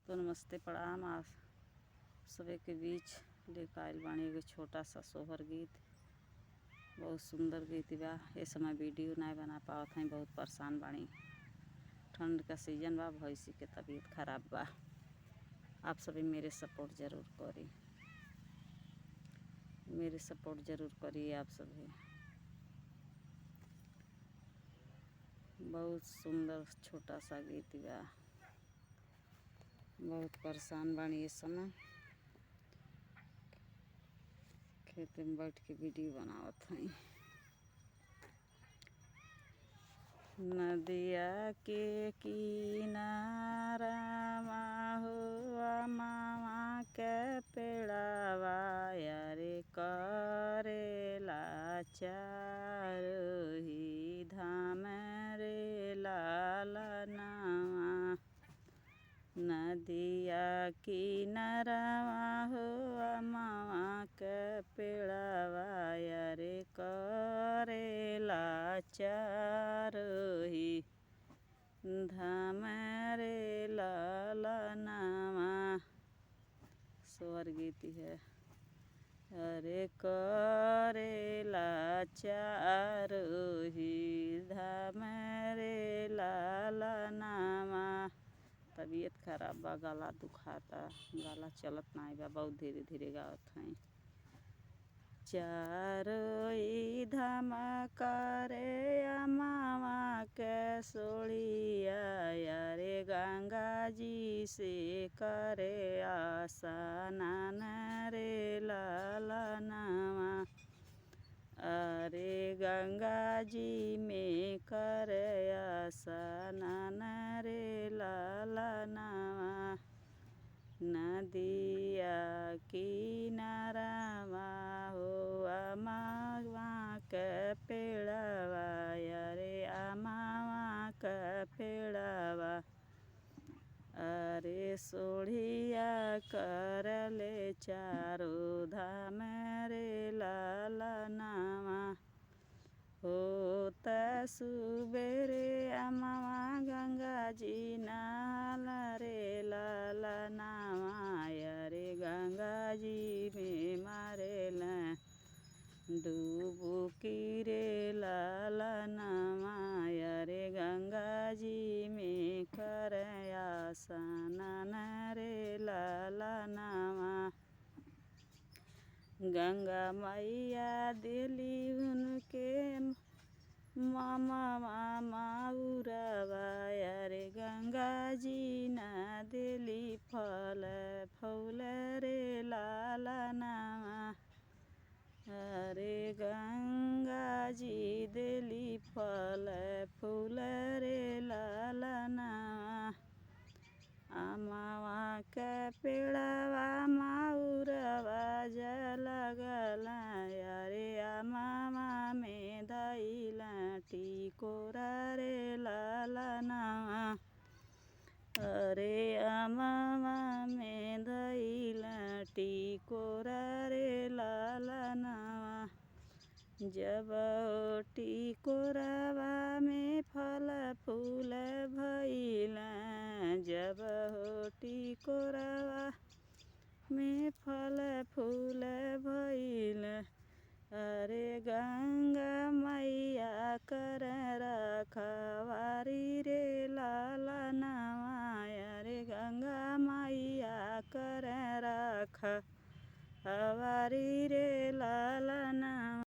तो नमस्ते प्रणाम। आप सभी के बीच लेकर आइल बानी एगो छोटा सा सोहर गीत। बहुत सुंदर गीत बा। ये समय वीडियो नहीं बना पावत हई, बहुत परेशान बानी। ठंड का सीजन बा, भैंसी के तबीयत खराब बा। आप सभी मेरे सपोर्ट ज़रूर करी, मेरे सपोर्ट ज़रूर करिए आप सभी। बहुत सुंदर छोटा सा गीत बा। बहुत परेशान बानी इस समय, खेत में बैठ के वीडियो बनावत हई। नदिया के किनारा हुआ मामा के पेड़ावा यारे करेला चारोही धाम रे लालनावा। नदिया किनारा हुआ मामा के पेड़ावा यारे करेला चारोही धाम रे लालनावा। सोहर गीत है। अरे करेला चारोही धाम रे लालनावा। तबीयत खराब बा, गला दुखाता, गला चलत नहीं बा, बहुत धीरे धीरे गावत हई। चारोही धाम करे मामा के सोड़िया यारे गंगा जी से करे आसनान रे लालनावा। अरे गंगा जी में करे आसनान रे लालनावा। नदिया किनारा हुआ मामा के पेड़ावा यारे मामा के पेड़ावा। अरे सोढ़िया करले चारो धाम रे लालनावा। होता सुबेरे मामा गंगा जी नहाल रे लालनावा यारे गंगा जी में मारेल डुबकी रे लालनावा यारे गंगा जी में करे आसनान रे लालनावा। गंगा मैया दिली उनके मामा माउरवा यारे गंगा जी न दिली फल फूल रे लालनावा। अरे गंगा जी दिली फल फूल रे लालनावा। मामा के पेड़ावा माउरवा जलगल यारे मामा में धइल टिकोरा रे लालनावा। अरे मामा में धइल टिकोरा रे लालनावा। जब टिकोरावा में फल फूल भइल, जब टिकोरावा में फल फूल भइल, अरे गंगा मैया कर रखवारी रे लालनावा। अरे गंगा मैया कर रखवारी रे